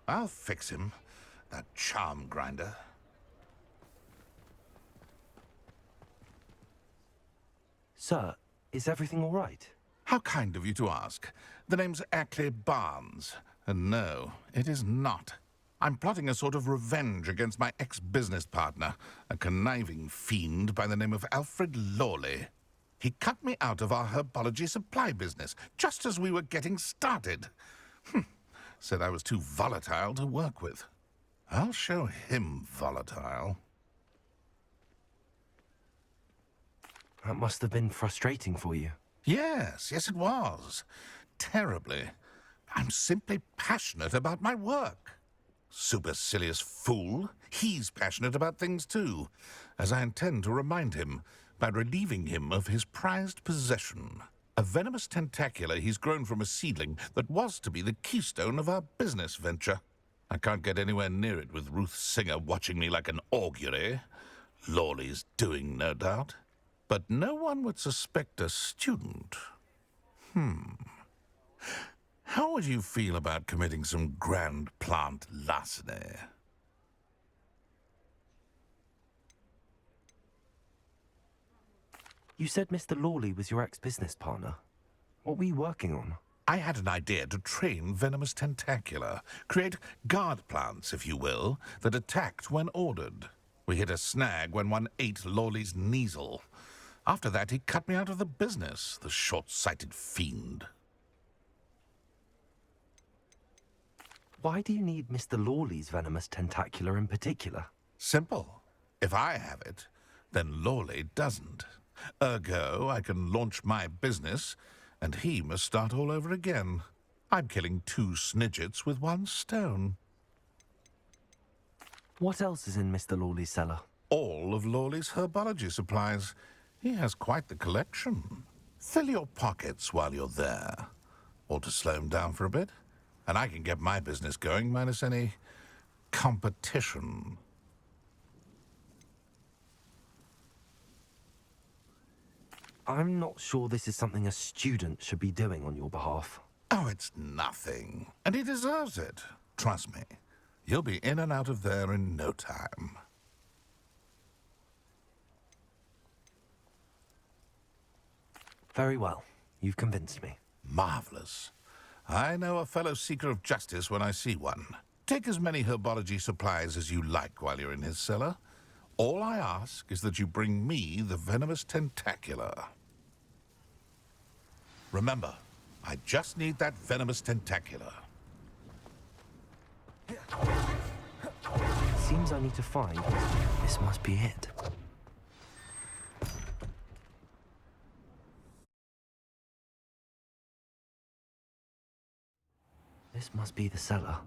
I'll fix him, that charm grinder. Sir, is everything all right? How kind of you to ask. The name's Ackley Barnes, and no, it is not. I'm plotting a sort of revenge against my ex-business partner, a conniving fiend by the name of Alfred Lawley. He cut me out of our herbology supply business, just as we were getting started. Said I was too volatile to work with. I'll show him volatile. That must have been frustrating for you. Yes, it was. Terribly. I'm simply passionate about my work. Supercilious fool. He's passionate about things too, as I intend to remind him by relieving him of his prized possession. A venomous tentacula he's grown from a seedling that was to be the keystone of our business venture. I can't get anywhere near it with Ruth Singer watching me like an augury. Lawley's doing, no doubt. But no one would suspect a student. How would you feel about committing some grand plant larceny? You said Mr. Lawley was your ex-business partner. What were you working on? I had an idea to train venomous tentacula, create guard plants, if you will, that attacked when ordered. We hit a snag when one ate Lawley's Kneasel. After that, he cut me out of the business, the short-sighted fiend. Why do you need Mr. Lawley's venomous tentacula in particular? Simple. If I have it, then Lawley doesn't. Ergo, I can launch my business, and he must start all over again. I'm killing 2 snidgets with 1 stone. What else is in Mr. Lawley's cellar? All of Lawley's herbology supplies. He has quite the collection. Fill your pockets while you're there. Or to slow him down for a bit. And I can get my business going minus any competition. I'm not sure this is something a student should be doing on your behalf. Oh, it's nothing. And he deserves it. Trust me. You'll be in and out of there in no time. Very well. You've convinced me. Marvelous. I know a fellow seeker of justice when I see one. Take as many herbology supplies as you like while you're in his cellar. All I ask is that you bring me the venomous tentacula. Remember, I just need that venomous tentacula. Seems I need to find. This must be it. This must be the cellar.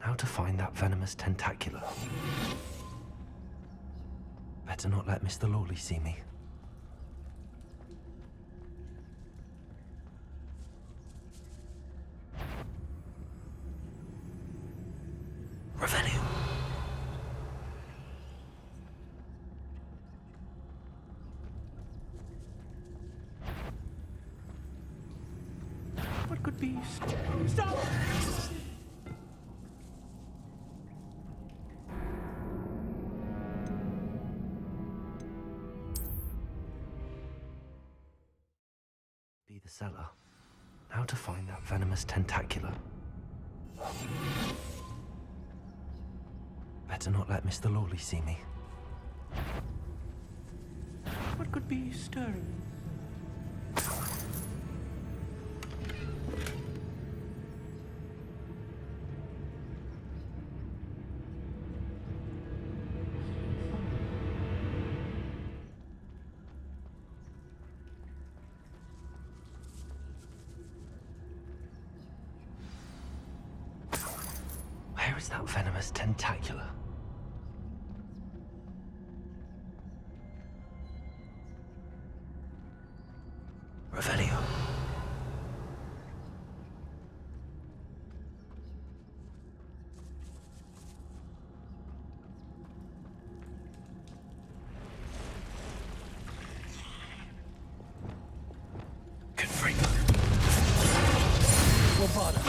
Now to find that venomous tentacula. Better not let Mr. Lawley see me. Revelio. What could be? Stop! Be the cellar. Now to find that venomous tentacula. Better not let Mr. Lawley see me. What could be stirring? Where is that venomous tentacula? Revelio. Confringo. Wabada.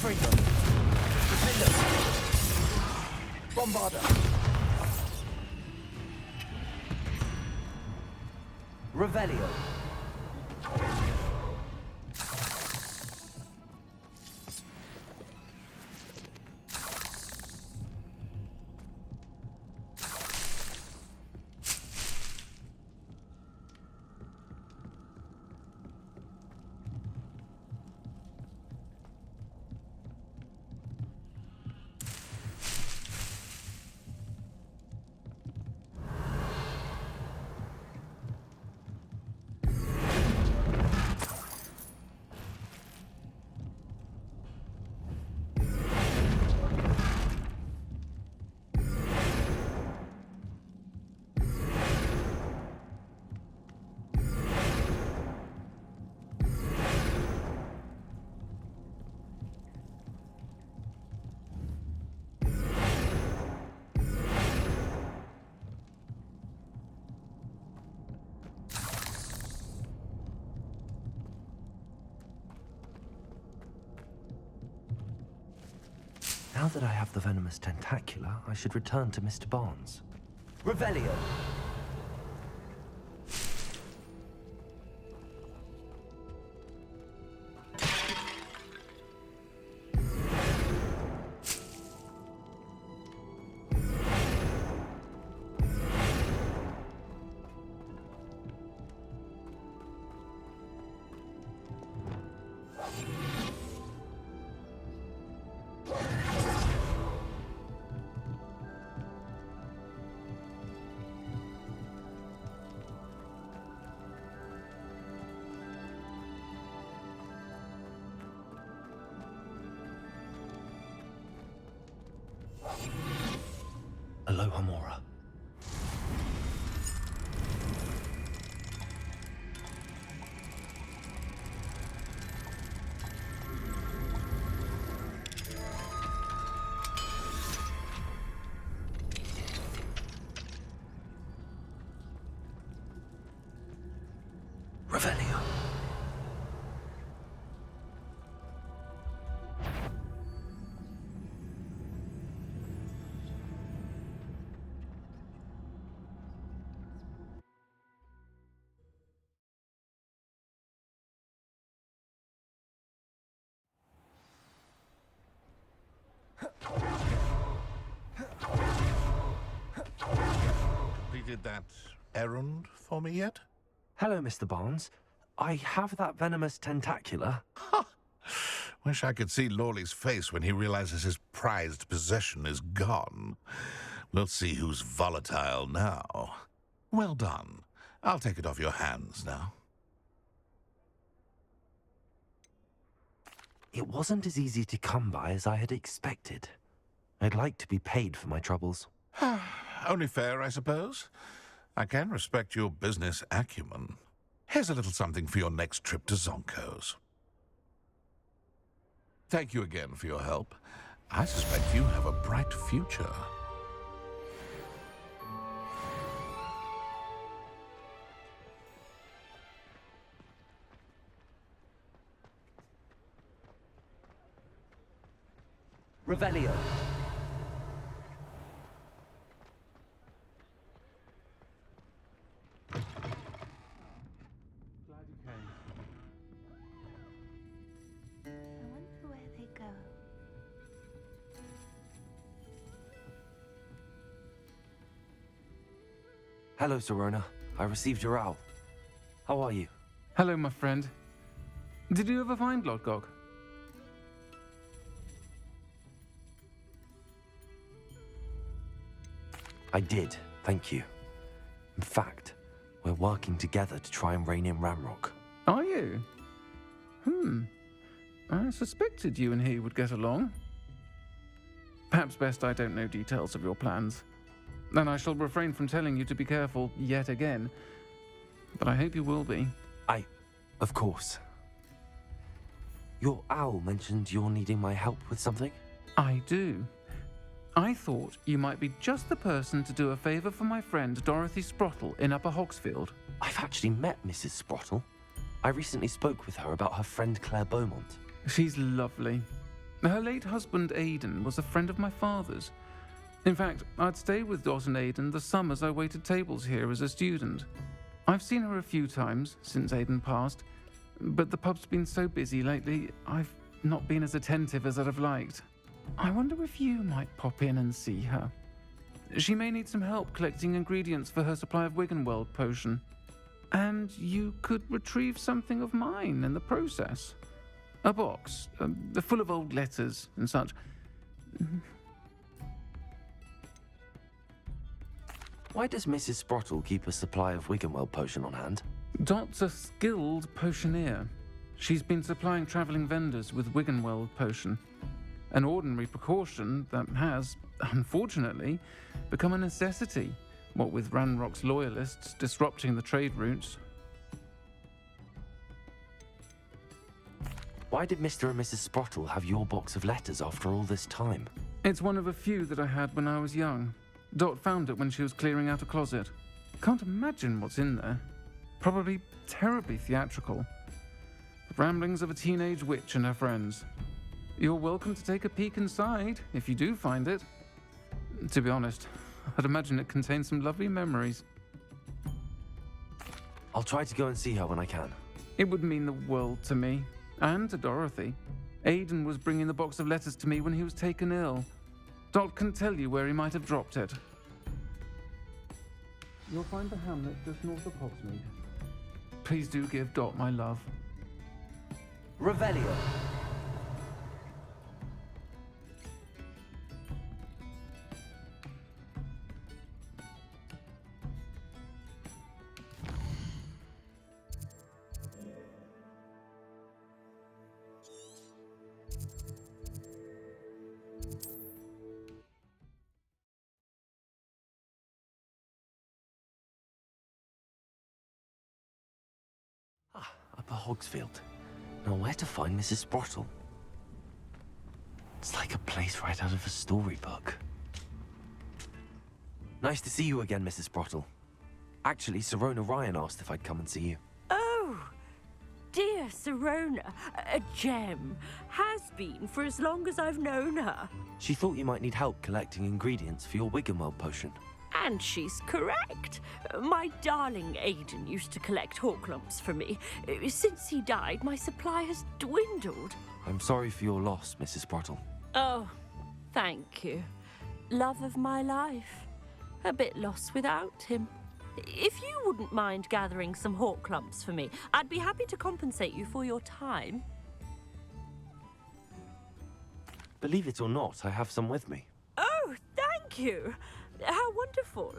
Confringo. Defendo. Bombarda. Revelio. Now that I have the venomous tentacula, I should return to Mr. Barnes. Revelio. Aloha Mora. Revelio. Completed that errand for me yet? Hello, Mr. Barnes. I have that venomous tentacula. Wish I could see Lawley's face when he realizes his prized possession is gone. We'll see who's volatile now. Well done. I'll take it off your hands now. It wasn't as easy to come by as I had expected. I'd like to be paid for my troubles. Only fair, I suppose. I can respect your business acumen. Here's a little something for your next trip to Zonko's. Thank you again for your help. I suspect you have a bright future. Revelio. Glad you came. I wonder where they go. Hello, Serona. I received your owl. How are you? Hello, my friend. Did you ever find Lodgok? I did, thank you. In fact, we're working together to try and rein in Ramrock. Are you? I suspected you and he would get along. Perhaps best I don't know details of your plans. And I shall refrain from telling you to be careful yet again. But I hope you will be. Of course. Your owl mentioned you're needing my help with something? I do. I thought you might be just the person to do a favor for my friend Dorothy Sprottle in Upper Hogsfield. I've actually met Mrs. Sprottle. I recently spoke with her about her friend Claire Beaumont. She's lovely. Her late husband, Aidan, was a friend of my father's. In fact, I'd stay with Dot and Aidan the summers I waited tables here as a student. I've seen her a few times since Aidan passed, but the pub's been so busy lately, I've not been as attentive as I'd have liked. I wonder if you might pop in and see her. She may need some help collecting ingredients for her supply of Wiggenweld potion. And you could retrieve something of mine in the process. A box, full of old letters and such. Why does Mrs. Sprottle keep a supply of Wiggenweld potion on hand? Dot's a skilled potioneer. She's been supplying travelling vendors with Wiggenweld potion. An ordinary precaution that has, unfortunately, become a necessity, what with Ranrock's loyalists disrupting the trade routes. Why did Mr. and Mrs. Sprottle have your box of letters after all this time? It's one of a few that I had when I was young. Dot found it when she was clearing out a closet. Can't imagine what's in there. Probably terribly theatrical. The ramblings of a teenage witch and her friends. You're welcome to take a peek inside, if you do find it. To be honest, I'd imagine it contains some lovely memories. I'll try to go and see her when I can. It would mean the world to me, and to Dorothy. Aidan was bringing the box of letters to me when he was taken ill. Dot can tell you where he might have dropped it. You'll find the hamlet just north of Hogsmeade. Please do give Dot my love. Revelio. Upper Hogsfield. Now where to find Mrs. Sprottle? It's like a place right out of a storybook. Nice to see you again, Mrs. Sprottle. Actually, Sirona Ryan asked if I'd come and see you. Oh, dear Sirona, a gem. Has been for as long as I've known her. She thought you might need help collecting ingredients for your Wiggenweld potion. And she's correct. My darling Aidan used to collect Horklumps for me. Since he died, my supply has dwindled. I'm sorry for your loss, Mrs. Sprottle. Oh, thank you. Love of my life. A bit lost without him. If you wouldn't mind gathering some Horklumps for me, I'd be happy to compensate you for your time. Believe it or not, I have some with me. Oh, thank you. How wonderful.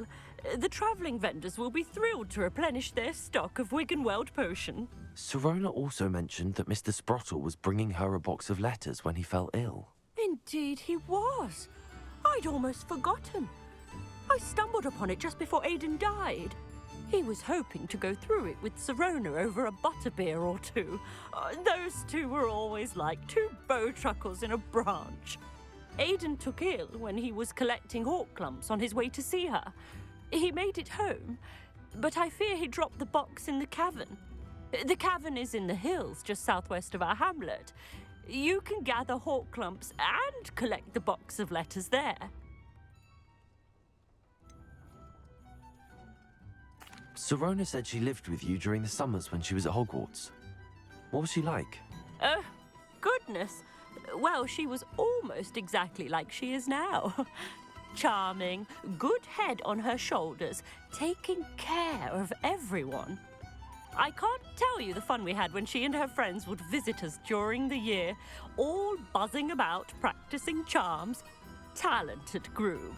The travelling vendors will be thrilled to replenish their stock of Wiggenweld potion. Sirona also mentioned that Mr. Sprottle was bringing her a box of letters when he fell ill. Indeed he was. I'd almost forgotten. I stumbled upon it just before Aidan died. He was hoping to go through it with Sirona over a butterbeer or two. Those two were always like two bowtruckles in a branch. Aidan took ill when he was collecting Horklumps on his way to see her. He made it home, but I fear he dropped the box in the cavern. The cavern is in the hills just southwest of our hamlet. You can gather Horklumps and collect the box of letters there. Sirona said she lived with you during the summers when she was at Hogwarts. What was she like? Goodness. Well, she was almost exactly like she is now. Charming, good head on her shoulders, taking care of everyone. I can't tell you the fun we had when she and her friends would visit us during the year, all buzzing about, practicing charms. Talented group.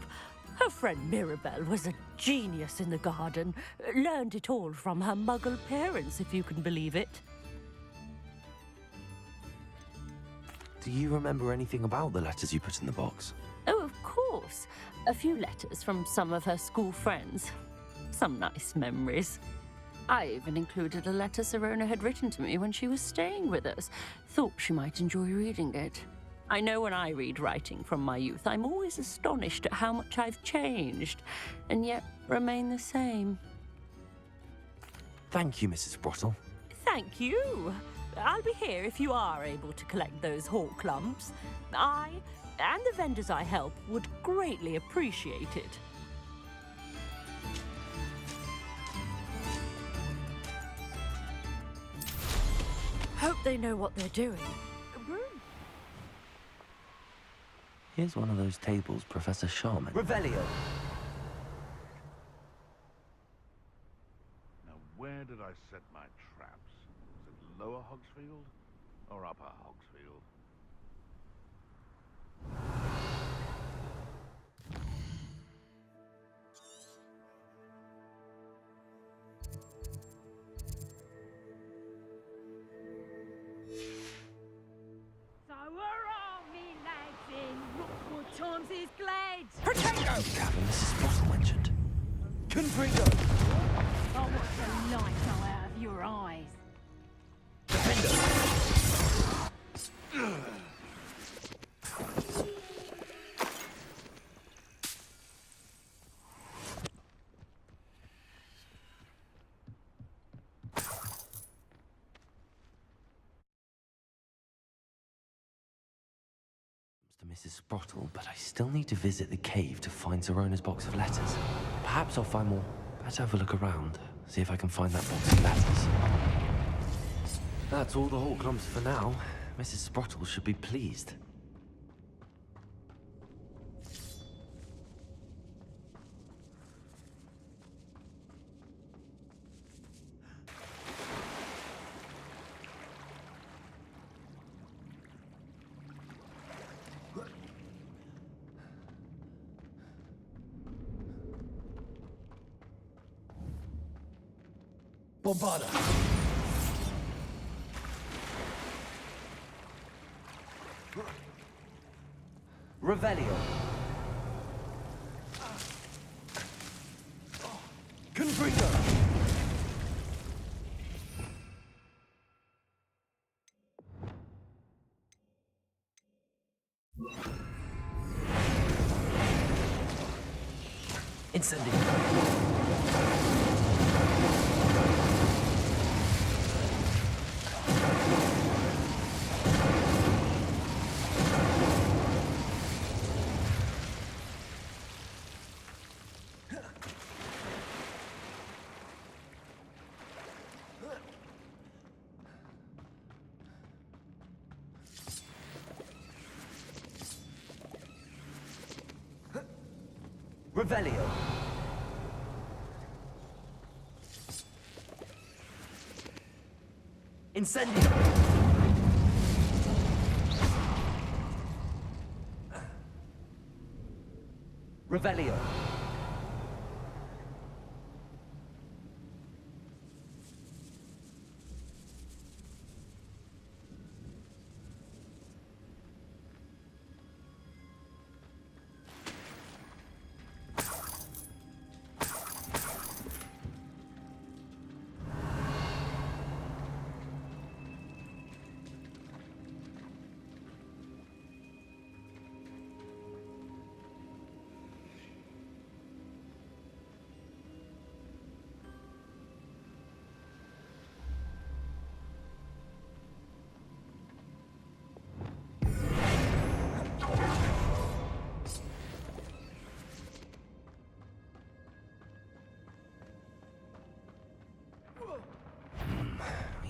Her friend Mirabelle was a genius in the garden. Learned it all from her muggle parents, if you can believe it. Do you remember anything about the letters you put in the box? Oh, of course. A few letters from some of her school friends. Some nice memories. I even included a letter Sirona had written to me when she was staying with us. Thought she might enjoy reading it. I know when I read writing from my youth, I'm always astonished at how much I've changed, and yet remain the same. Thank you, Mrs. Sprottle. Thank you. I'll be here if you are able to collect those hawk lumps. I, and the vendors I help, would greatly appreciate it. Hope they know what they're doing. Here's one of those tables Professor Sharman. Revelio. Now, where did I set my traps? Was it Lower Hogsfield or Upper Hogsfield? So we're all me lads in Rookwood Times is glad. Potato. Cabin Mrs. Sprottle mentioned. Confringo. I want the light out of your eyes. Defender. To Mrs. Sprottle, but I still need to visit the cave to find Zerona's box of letters. Perhaps I'll find more. Better have a look around, see if I can find that box of letters. That's all the hawk lumps for now. Mrs. Sprottle should be pleased. Bombarda. Revelio. Confringo. Incendio. Revelio. Incendio. Revelio.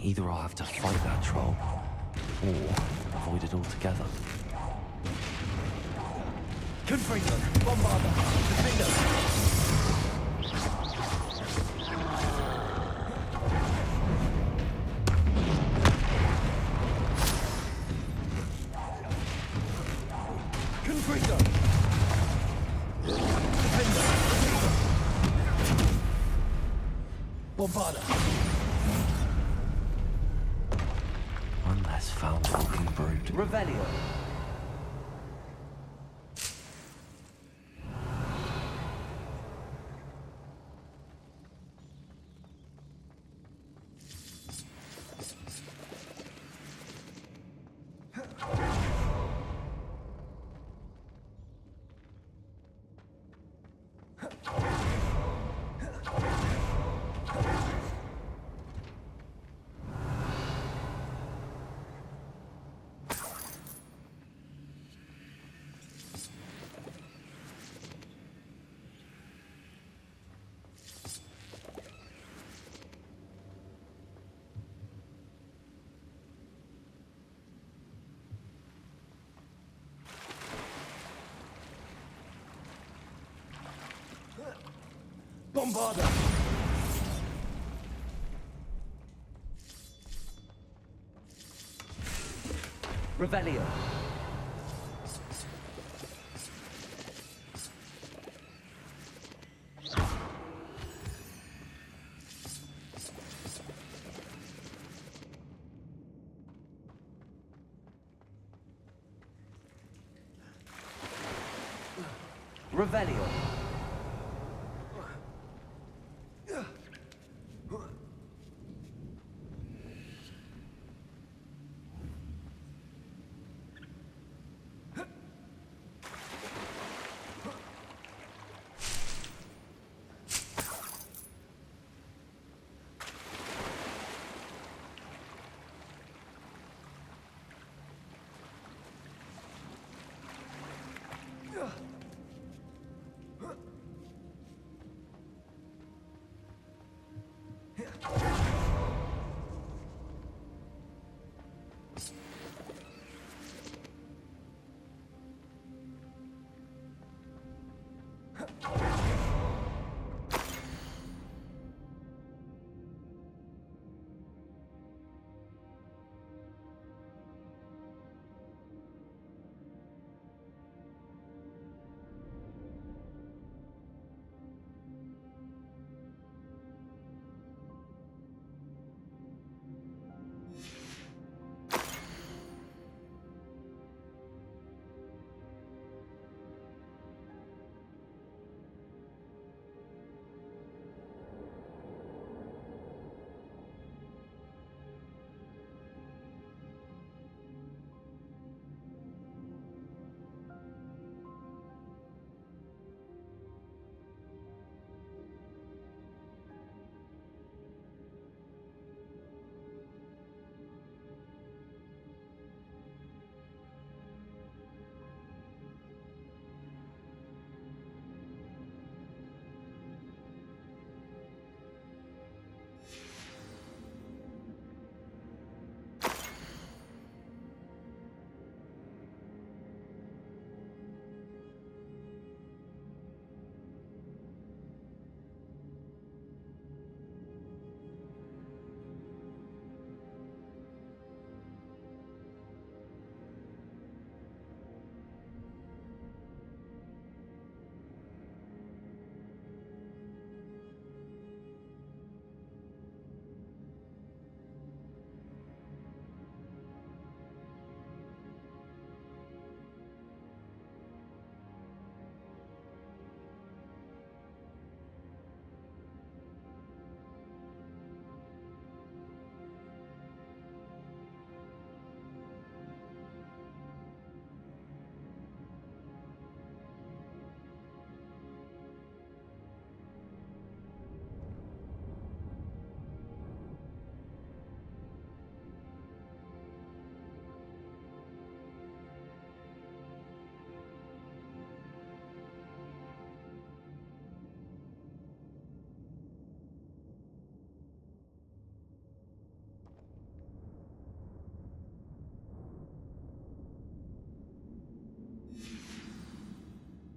Either I'll have to fight that troll, or avoid it altogether. Confringo. Bombarda. Defender. Confringo. Defender. Bombarda. One less foul-talking brood. Revelio. Bombarda! Revelio. Revelio.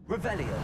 Revelio.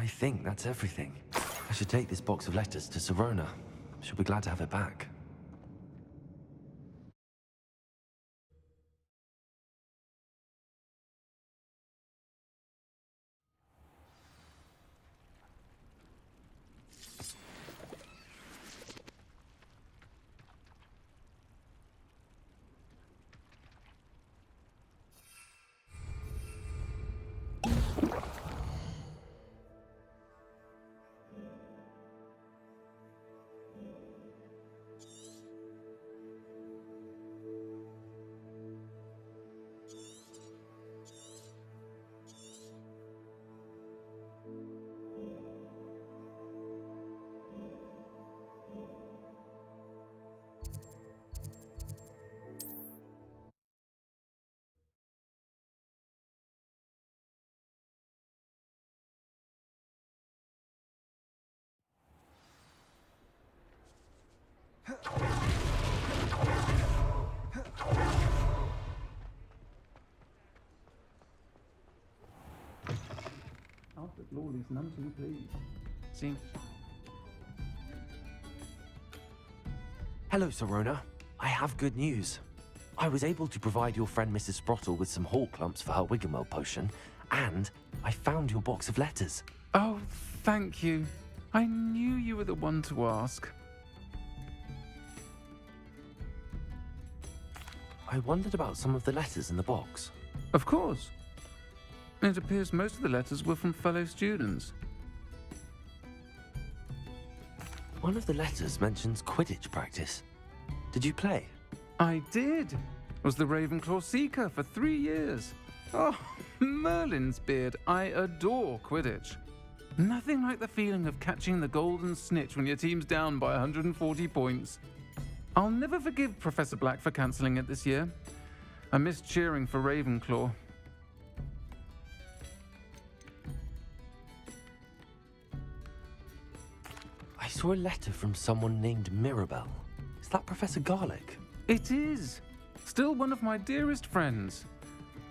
I think that's everything. I should take this box of letters to Sirona. She'll be glad to have it back. flawless, none too pleased. Seems... Hello, Serona. I have good news. I was able to provide your friend Mrs. Sprottle with some hawk lumps for her Wiggenweld potion, and I found your box of letters. Oh, thank you. I knew you were the one to ask. I wondered about some of the letters in the box. Of course. It appears most of the letters were from fellow students. One of the letters mentions Quidditch practice. Did you play? I did. Was the Ravenclaw Seeker for 3 years. Oh, Merlin's beard. I adore Quidditch. Nothing like the feeling of catching the golden snitch when your team's down by 140 points. I'll never forgive Professor Black for cancelling it this year. I missed cheering for Ravenclaw. I saw a letter from someone named Mirabelle. Is that Professor Garlick? It is. Still one of my dearest friends.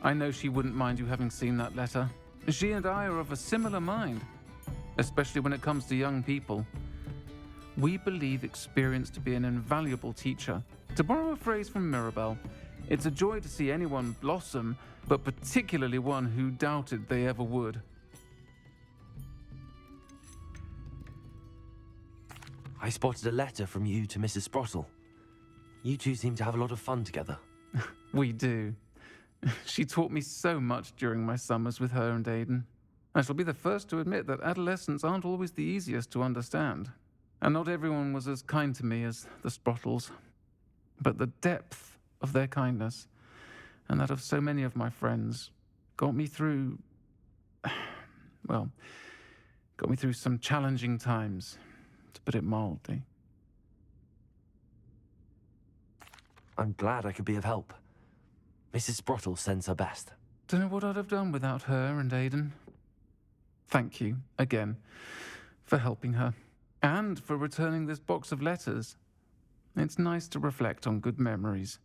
I know she wouldn't mind you having seen that letter. She and I are of a similar mind, especially when it comes to young people. We believe experience to be an invaluable teacher. To borrow a phrase from Mirabelle, it's a joy to see anyone blossom, but particularly one who doubted they ever would. I spotted a letter from you to Mrs. Sprottle. You two seem to have a lot of fun together. We do. She taught me so much during my summers with her and Aidan. I shall be the first to admit that adolescents aren't always the easiest to understand. And not everyone was as kind to me as the Sprottles. But the depth of their kindness, and that of so many of my friends, got me through... well, got me through some challenging times, to put it mildly. I'm glad I could be of help. Mrs. Sprottle sends her best. Don't know what I'd have done without her and Aidan. Thank you, again, for helping her, and for returning this box of letters. It's nice to reflect on good memories.